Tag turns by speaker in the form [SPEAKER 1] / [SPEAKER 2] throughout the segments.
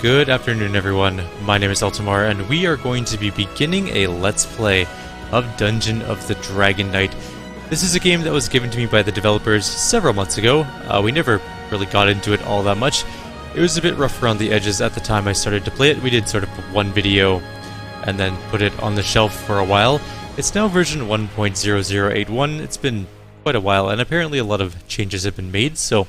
[SPEAKER 1] Good afternoon, everyone. My name is Eltimar, and we are going to be beginning a Let's Play of Dungeon of the Dragon Knight. This is a game that was given to me by the developers several months ago. We never really got into it all that much. It was a bit rough around the edges at the time I started to play it. We did sort of one video and then put it on the shelf for a while. It's now version 1.0081. It's been quite a while, and apparently a lot of changes have been made, so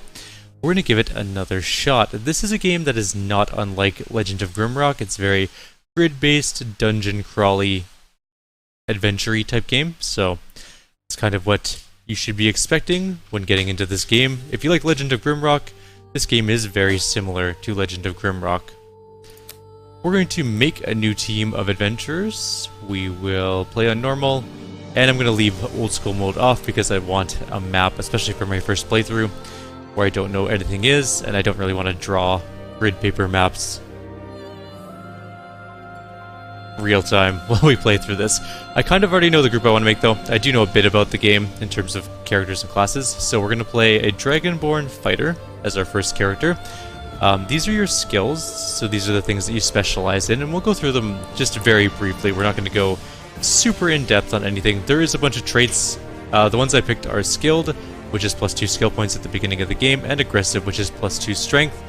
[SPEAKER 1] we're going to give it another shot. This is a game that is not unlike Legend of Grimrock. It's very grid-based, dungeon crawly, adventure-y type game, so it's kind of what you should be expecting when getting into this game. If you like Legend of Grimrock, this game is very similar to Legend of Grimrock. We're going to make a new team of adventurers. We will play on normal, and I'm going to leave old school mode off because I want a map, especially for my first playthrough, where I don't know anything is, and I don't really want to draw grid paper maps real time while we play through this. I kind of already know the group I want to make, though. I do know a bit about the game in terms of characters and classes, so we're going to play a Dragonborn Fighter as our first character. These are your skills, so these are the things that you specialize in, and we'll go through them just very briefly. We're not going to go super in-depth on anything. There is a bunch of traits. The ones I picked are Skilled, which is +2 skill points at the beginning of the game, and Aggressive, which is +2 strength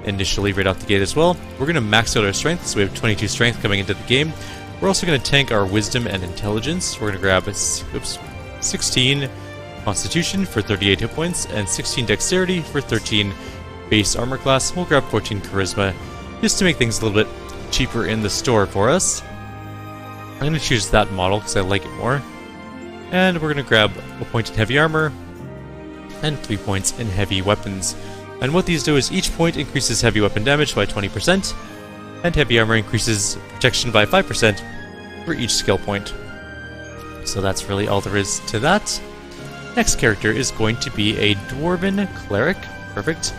[SPEAKER 1] initially right out the gate as well. We're going to max out our strength, so we have 22 strength coming into the game. We're also going to tank our wisdom and intelligence. We're going to grab 16 constitution for 38 hit points, and 16 dexterity for 13 base armor class. We'll grab 14 charisma, just to make things a little bit cheaper in the store for us. I'm going to choose that model because I like it more. And we're going to grab a point in heavy armor, and 3 points in heavy weapons. And what these do is each point increases heavy weapon damage by 20%, and heavy armor increases protection by 5% for each skill point. So that's really all there is to that. Next character is going to be a Dwarven Cleric. Perfect.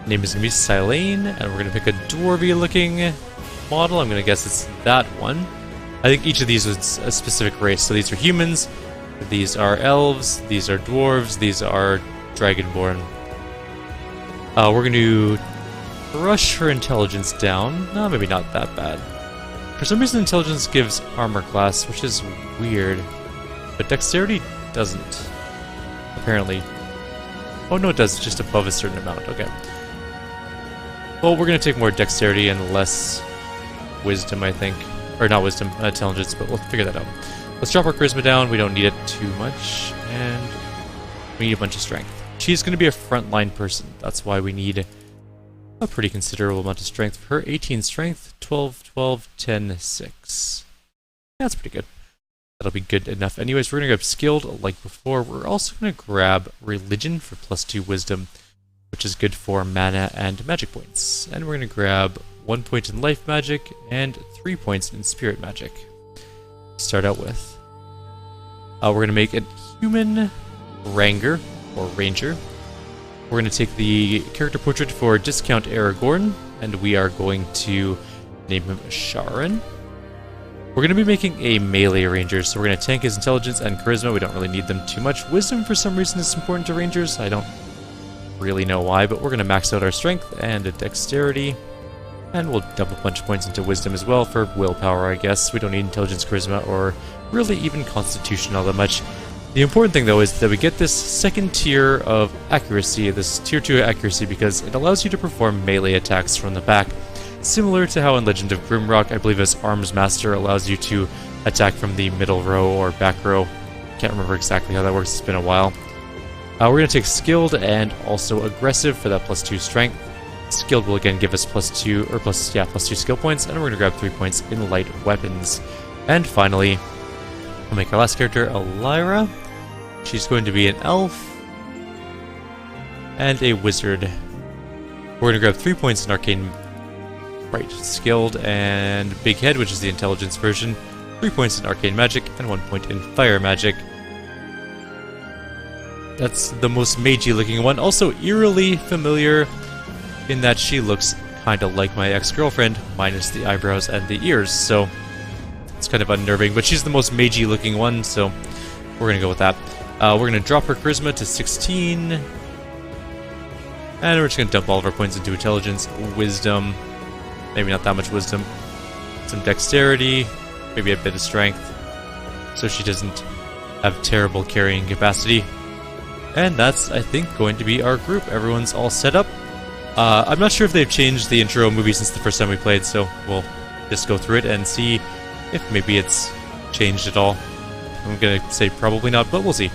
[SPEAKER 1] Name is going to be Silane, and we're going to pick a dwarvy looking model. I'm going to guess it's that one. I think each of these is a specific race. So these are humans, these are elves, these are dwarves, these are Dragonborn. We're going to rush her intelligence down. No, maybe not that bad. For some reason, intelligence gives armor class, which is weird. But dexterity doesn't, apparently. Oh no, it does, just above a certain amount. Okay. Well, we're going to take more dexterity and less wisdom, I think. Or not wisdom, intelligence, but we'll figure that out. Let's drop our charisma down. We don't need it too much. And we need a bunch of strength. She's going to be a frontline person. That's why we need a pretty considerable amount of strength for her. 18 strength, 12, 12, 10, 6. That's pretty good. That'll be good enough. Anyways, we're going to grab Skilled like before. We're also going to grab Religion for +2 wisdom, which is good for mana and magic points. And we're going to grab 1 point in life magic and 3 points in spirit magic. Start out with. We're going to make a human Ranger, or Ranger. We're going to take the character portrait for Discount Aragorn, and we are going to name him Sharon. We're going to be making a melee ranger, so we're going to tank his intelligence and charisma. We don't really need them too much. Wisdom, for some reason, is important to rangers. I don't really know why, but we're going to max out our strength and a dexterity. And we'll dump a bunch of points into wisdom as well for willpower, I guess. We don't need intelligence, charisma, or really even constitution all that much. The important thing, though, is that we get this second tier of accuracy, this tier 2 accuracy, because it allows you to perform melee attacks from the back. Similar to how in Legend of Grimrock, I believe as Arms Master allows you to attack from the middle row or back row. Can't remember exactly how that works, it's been a while. We're going to take Skilled and also Aggressive for that +2 strength. Skilled will again give us +2 skill points, and we're going to grab 3 points in light weapons. And finally, we'll make our last character, Elira. She's going to be an elf and a wizard. We're going to grab 3 points in arcane, Skilled and Big Head, which is the intelligence version, 3 points in arcane magic, and 1 point in fire magic. That's the most magey looking one. Also eerily familiar in that she looks kind of like my ex-girlfriend, minus the eyebrows and the ears, so it's kind of unnerving, but she's the most magey looking one, so we're going to go with that. We're going to drop her charisma to 16, And we're just going to dump all of our points into intelligence, wisdom, maybe not that much wisdom. Some dexterity, maybe a bit of strength, so she doesn't have terrible carrying capacity. And that's, I think, going to be our group. Everyone's all set up. I'm not sure if they've changed the intro movie since the first time we played, so we'll just go through it and see if maybe it's changed at all. I'm gonna say probably not, but we'll see.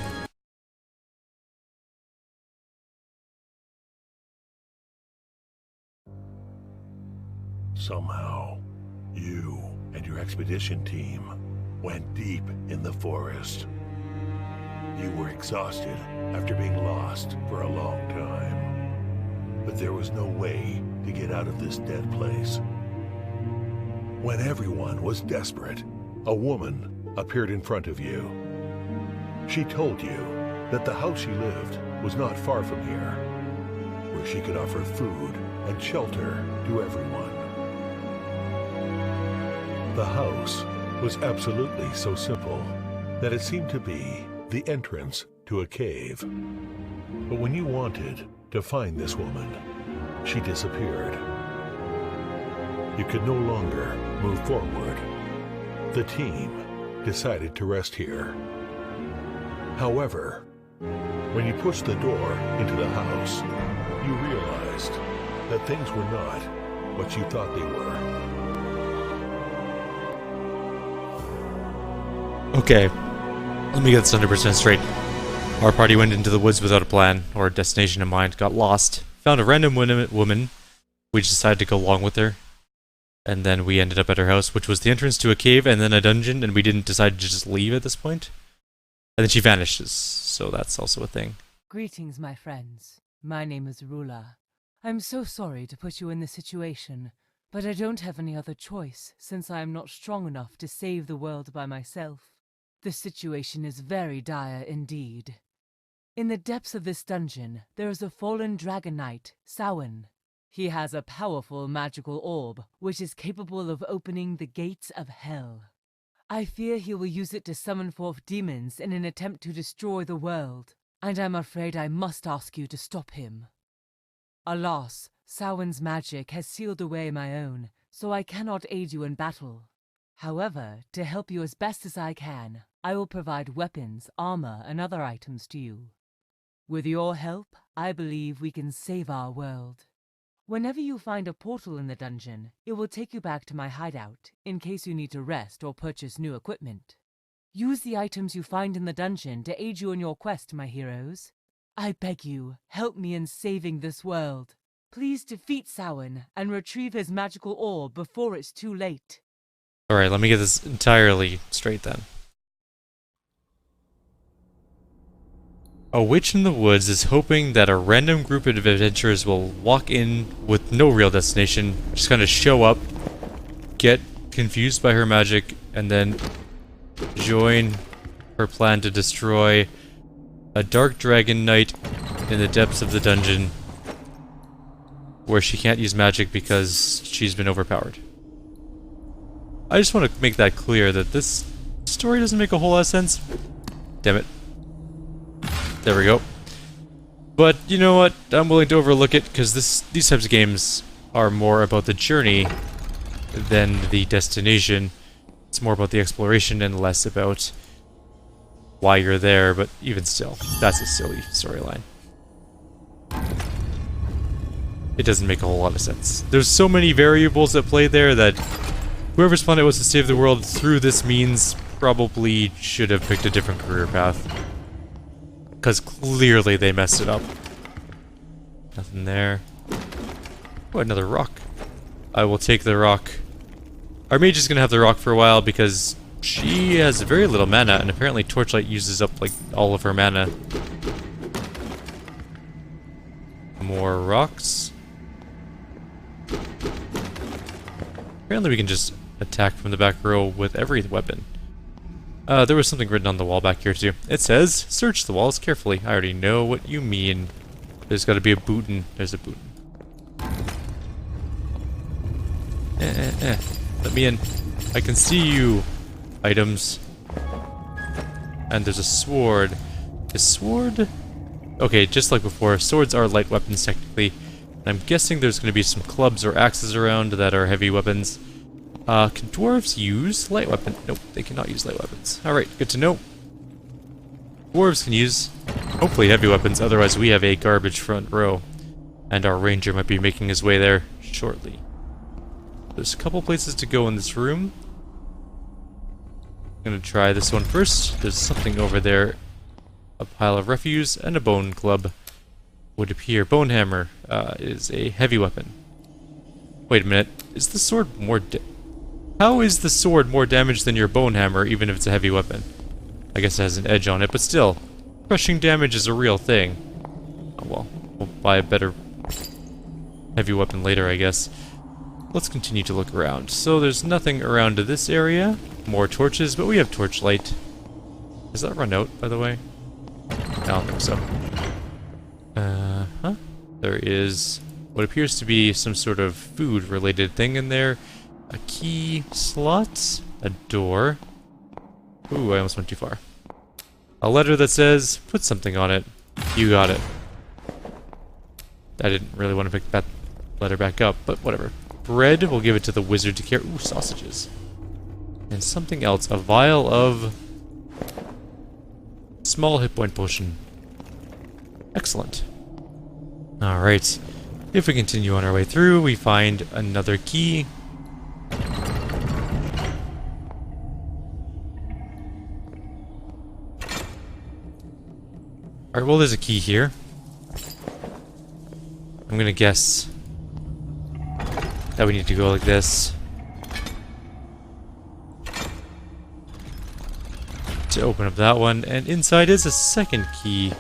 [SPEAKER 2] Somehow, you and your expedition team went deep in the forest. You were exhausted after being lost for a long time, but there was no way to get out of this dead place. When everyone was desperate, a woman appeared in front of you. She told you that the house she lived was not far from here, where she could offer food and shelter to everyone. The house was absolutely so simple that it seemed to be the entrance to a cave. But when you wanted to find this woman, she disappeared. You could no longer move forward. The team decided to rest here. However, when you pushed the door into the house, you realized that things were not what you thought they were.
[SPEAKER 1] Okay, let me get this 100% straight. Our party went into the woods without a plan, or a destination in mind, got lost, found a random woman, we just decided to go along with her, and then we ended up at her house, which was the entrance to a cave and then a dungeon, and we didn't decide to just leave at this point. And then she vanishes, so that's also a thing.
[SPEAKER 3] Greetings, my friends. My name is Rula. I'm so sorry to put you in this situation, but I don't have any other choice, since I am not strong enough to save the world by myself. The situation is very dire indeed. In the depths of this dungeon, there is a fallen dragon knight, Samhain. He has a powerful magical orb, which is capable of opening the gates of hell. I fear he will use it to summon forth demons in an attempt to destroy the world, and I'm afraid I must ask you to stop him. Alas, Samhain's magic has sealed away my own, so I cannot aid you in battle. However, to help you as best as I can, I will provide weapons, armor, and other items to you. With your help, I believe we can save our world. Whenever you find a portal in the dungeon, it will take you back to my hideout, in case you need to rest or purchase new equipment. Use the items you find in the dungeon to aid you in your quest, my heroes. I beg you, help me in saving this world. Please defeat Samhain and retrieve his magical orb before it's too late.
[SPEAKER 1] Alright, let me get this entirely straight then. A witch in the woods is hoping that a random group of adventurers will walk in with no real destination, just kind of show up, get confused by her magic, and then join her plan to destroy a dark dragon knight in the depths of the dungeon where she can't use magic because she's been overpowered. I just want to make that clear that this story doesn't make a whole lot of sense. Damn it. There we go. But you know what? I'm willing to overlook it because these types of games are more about the journey than the destination. It's more about the exploration and less about why you're there, but even still, that's a silly storyline. It doesn't make a whole lot of sense. There's so many variables at play there that whoever's plan it was to save the world through this means probably should have picked a different career path. Because clearly they messed it up. Nothing there. Oh, another rock. I will take the rock. Our mage is going to have the rock for a while because she has very little mana, and apparently Torchlight uses up like all of her mana. More rocks. Apparently we can just attack from the back row with every weapon. There was something written on the wall back here too. It says, search the walls carefully. I already know what you mean. There's gotta be a bootin'. There's a bootin'. Let me in. I can see you. Items. And there's a sword. Is sword? Okay, just like before, swords are light weapons technically. I'm guessing there's going to be some clubs or axes around that are heavy weapons. Can dwarves use light weapons? Nope, they cannot use light weapons. Alright, good to know. Dwarves can use, hopefully, heavy weapons, otherwise we have a garbage front row. And our ranger might be making his way there shortly. There's a couple places to go in this room. I'm gonna try this one first. There's something over there. A pile of refuse and a bone club. Would appear. Bone hammer is a heavy weapon. Wait a minute. Is the sword more How is the sword more damage than your bone hammer, even if it's a heavy weapon? I guess it has an edge on it, but still. Crushing damage is a real thing. Oh well. We'll buy a better heavy weapon later, I guess. Let's continue to look around. So there's nothing around to this area. More torches, but we have torchlight. Does that run out, by the way? I don't think so. There is what appears to be some sort of food-related thing in there. A key slot, a door. Ooh, I almost went too far. A letter that says, put something on it. You got it. I didn't really want to pick that letter back up, but whatever. Bread, we'll give it to the wizard to carry. Ooh, sausages. And something else, a vial of small hit point potion. Excellent. Alright. If we continue on our way through, we find another key. Alright, well there's a key here. I'm gonna guess that we need to go like this to open up that one, and inside is a second key.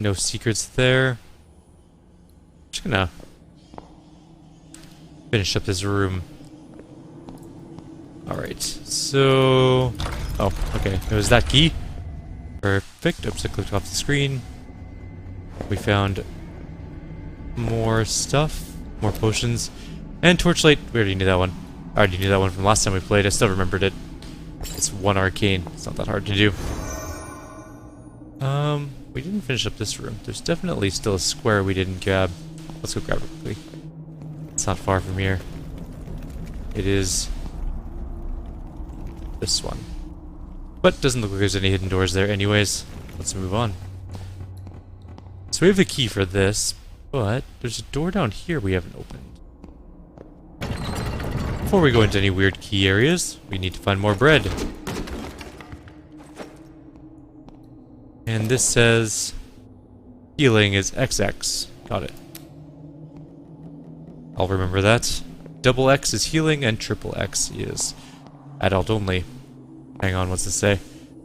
[SPEAKER 1] No secrets there. Just gonna finish up this room. Alright, so... oh, okay, it was that key. Perfect. Oops, I clicked off the screen. We found more stuff, more potions, and torchlight. We already knew that one. I already knew that one from last time we played. I still remembered it. It's one arcane. It's not that hard to do. We didn't finish up this room. There's definitely still a square we didn't grab. Let's go grab it quickly. It's not far from here. It is this one. But doesn't look like there's any hidden doors there anyways. Let's move on. So we have the key for this, but there's a door down here we haven't opened. Before we go into any weird key areas, we need to find more bread. And this says healing is XX. Got it. I'll remember that. Double X is healing and triple X is adult only. Hang on, what's this say?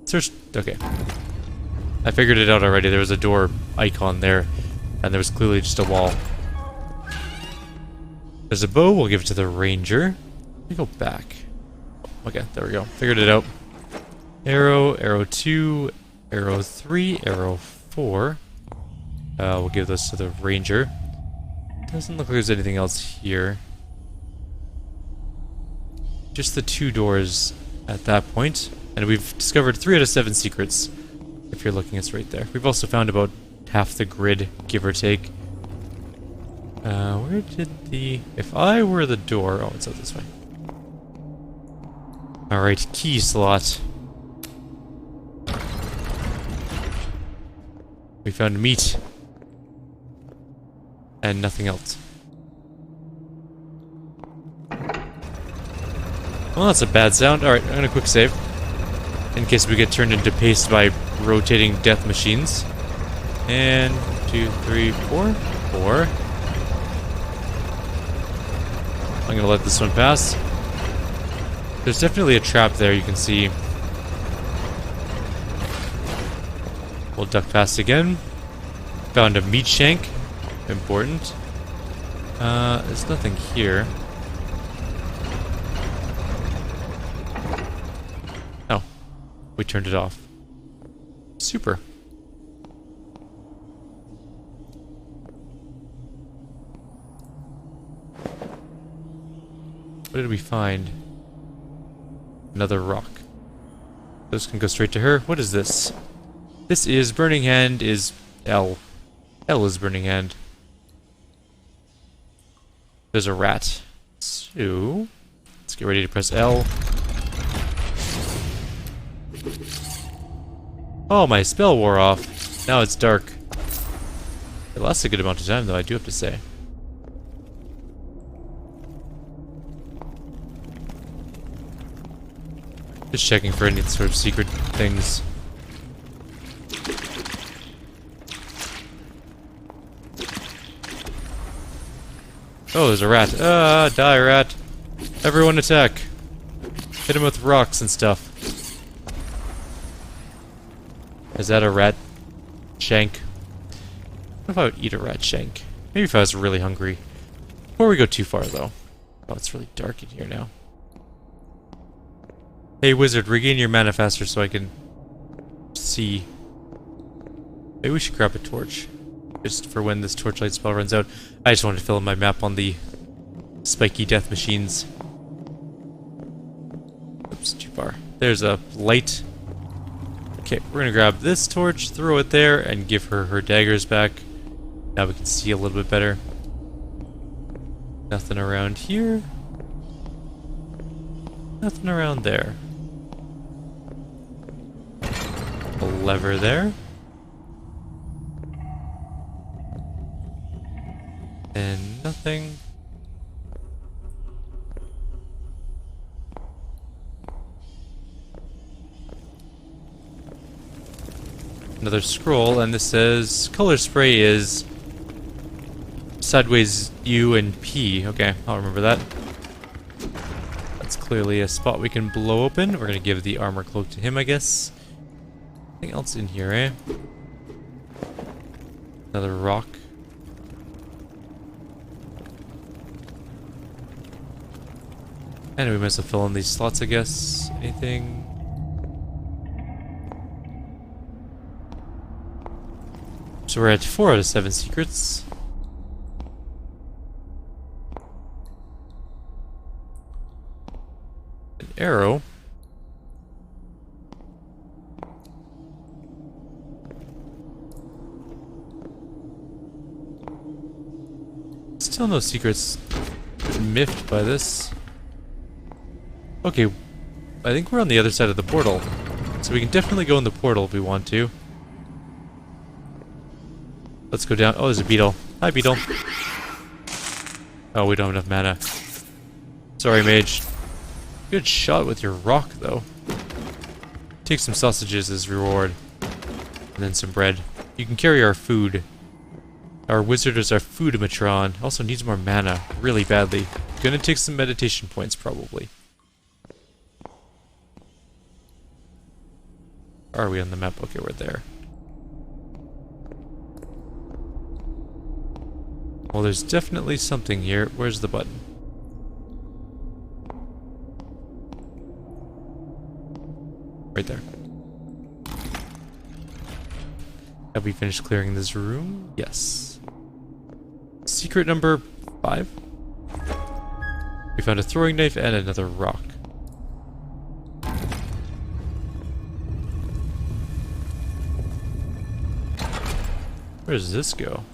[SPEAKER 1] Search. Okay. I figured it out already. There was a door icon there, and there was clearly just a wall. There's a bow. We'll give it to the ranger. Let me go back. Okay, there we go. Figured it out. Arrow, arrow 2, arrow 3, arrow 4. We'll give this to the ranger. Doesn't look like there's anything else here. Just the 2 doors at that point. And we've discovered 3 out of 7 secrets. If you're looking, it's right there. We've also found about half the grid, give or take. Where did the... if I were the door... oh, it's out this way. Alright, key slot. We found meat. And nothing else. Well, that's a bad sound. Alright, I'm gonna quick save. In case we get turned into paste by rotating death machines. And 2, 3, 4. 4. I'm gonna let this one pass. There's definitely a trap there, you can see. We'll duck past again. Found a meat shank. Important. There's nothing here. Oh. We turned it off. Super. What did we find? Another rock. Those can go straight to her. What is this? This is Burning Hand is L. L is Burning Hand. There's a rat. So, let's get ready to press L. Oh, my spell wore off. Now it's dark. It lasts a good amount of time, though, I do have to say. Just checking for any sort of secret things. Oh, there's a rat. Ah, die, rat. Everyone attack. Hit him with rocks and stuff. Is that a rat shank? What if I would eat a rat shank? Maybe if I was really hungry. Before we go too far, though. Oh, it's really dark in here now. Hey, wizard, regain your mana faster so I can see. Maybe we should grab a torch. Just for when this torchlight spell runs out. I just wanted to fill in my map on the spiky death machines. Oops, too far. There's a light. Okay, we're gonna grab this torch, throw it there, and give her her daggers back. Now we can see a little bit better. Nothing around here. Nothing around there. A lever there. And nothing. Another scroll, and this says color spray is sideways U and P. Okay, I'll remember that. That's clearly a spot we can blow open. We're gonna give the armor cloak to him, I guess. Anything else in here, eh? Another rock. And we must have fill in these slots, I guess. Anything? So we're at 4 out of 7 secrets. An arrow. Still no secrets miffed by this. Okay, I think we're on the other side of the portal. So we can definitely go in the portal if we want to. Let's go down. Oh, there's a beetle. Hi, beetle. Oh, we don't have enough mana. Sorry, mage. Good shot with your rock, though. Take some sausages as reward. And then some bread. You can carry our food. Our wizard is our foodimatron. Also needs more mana, really badly. Gonna take some meditation points, probably. Are we on the map? Okay, we're there. Well, there's definitely something here. Where's the button? Right there. Have we finished clearing this room? Yes. Secret number 5. We found a throwing knife and another rock. Where does this go?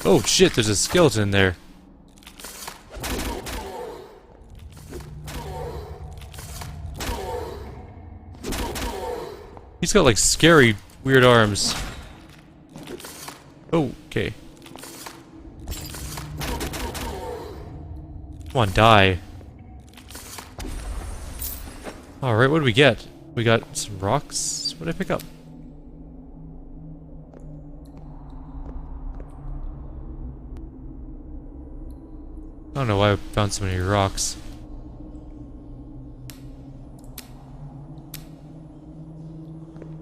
[SPEAKER 1] Oh shit, there's a skeleton in there. He's got like scary, weird arms. Oh, okay. Come on, die. Alright, what do we get? We got some rocks. What did I pick up? I don't know why I found so many rocks.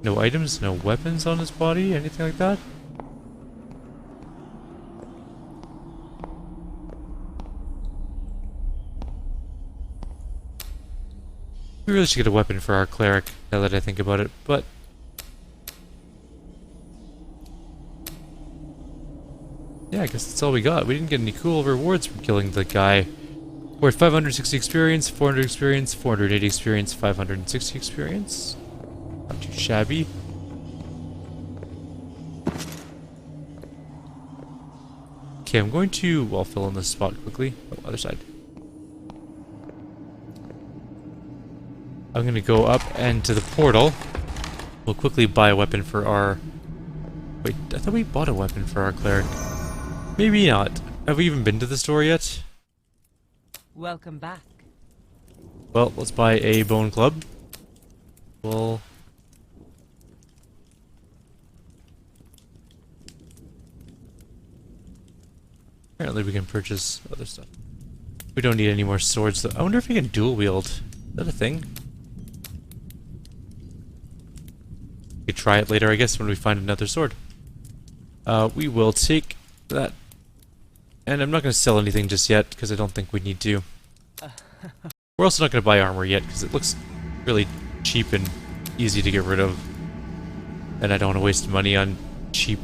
[SPEAKER 1] No items, no weapons on his body, anything like that? We really should get a weapon for our cleric, now that I think about it, but... yeah, I guess that's all we got. We didn't get any cool rewards from killing the guy. We're at 560 experience, 400 experience, 480 experience, 560 experience. Not too shabby. Okay, I'm going to, well, fill in this spot quickly. Oh, other side. I'm going to go up and to the portal. We'll quickly buy a weapon for our... Wait, I thought we bought a weapon for our cleric. Maybe not. Have we even been to the store yet?
[SPEAKER 3] Welcome back.
[SPEAKER 1] Well, let's buy a bone club. We'll... Apparently we can purchase other stuff. We don't need any more swords though. I wonder if we can dual wield. Is that a thing? We could try it later, I guess, when we find another sword. We will take that. And I'm not going to sell anything just yet, because I don't think we need to. We're also not going to buy armor yet, because it looks really cheap and easy to get rid of. And I don't want to waste money on cheap,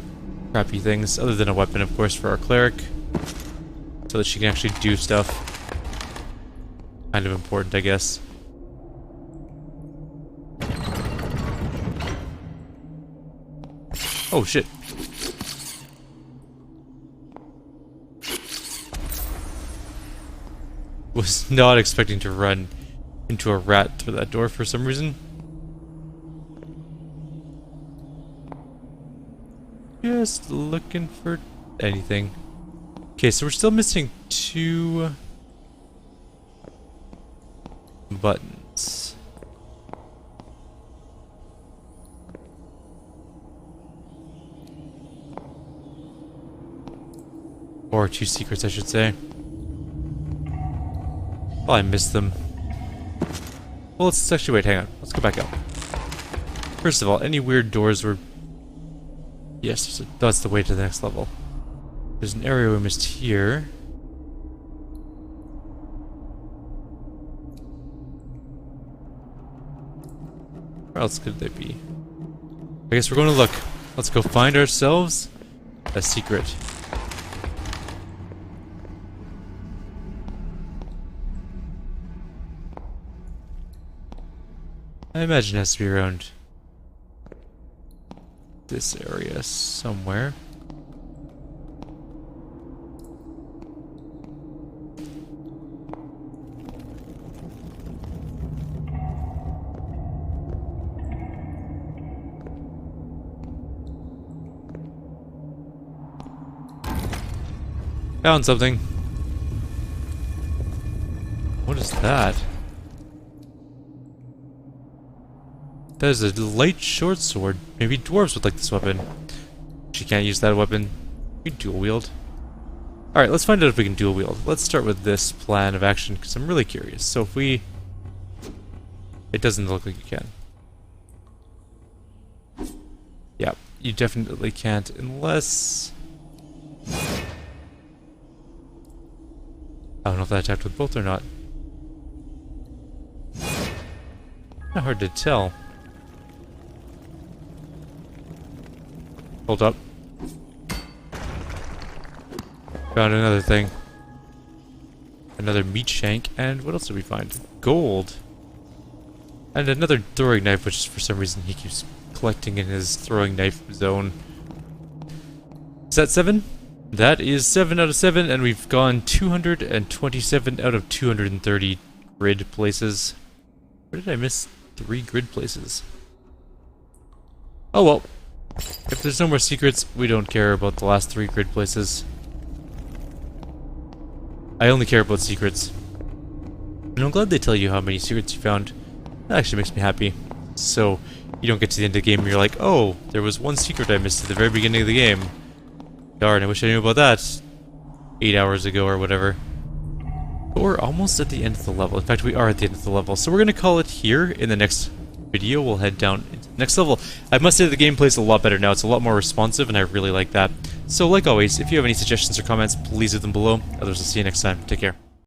[SPEAKER 1] crappy things, other than a weapon, of course, for our cleric. So that she can actually do stuff. Kind of important, I guess. Oh, shit. Was not expecting to run into a rat through that door for some reason. Just looking for anything. Okay, so we're still missing 2 buttons. Or 2 secrets, I should say. Oh, I missed them. Well, let's actually wait, hang on. Let's go back up. First of all, any weird doors were... Yes, that's the way to the next level. There's an area we missed here. Where else could they be? I guess we're going to look. Let's go find ourselves a secret. I imagine it has to be around this area somewhere. Found something. What is that? That is a light short sword. Maybe dwarves would like this weapon. She can't use that weapon. We can dual wield. Alright, let's find out if we can dual wield. Let's start with this plan of action, because I'm really curious. So if we... It doesn't look like you can. Yeah, you definitely can't, unless... I don't know if that attacked with both or not. Kind of hard to tell. Hold up. Found another thing. Another meat shank, and what else did we find? Gold. And another throwing knife, which for some reason he keeps collecting in his throwing knife zone. Is that 7? That is 7 out of 7, and we've gone 227 out of 230 grid places. Where did I miss 3 grid places? Oh well. If there's no more secrets, we don't care about the last 3 grid places. I only care about secrets. And I'm glad they tell you how many secrets you found. That actually makes me happy. So, you don't get to the end of the game and you're like, oh, there was 1 secret I missed at the very beginning of the game. Darn, I wish I knew about that 8 hours ago or whatever. But we're almost at the end of the level. In fact, we are at the end of the level. So we're going to call it here. In the next video, we'll head down into the next level. I must say the gameplay is a lot better now. It's a lot more responsive, and I really like that. So, like always, if you have any suggestions or comments, please leave them below. Others will see you next time. Take care.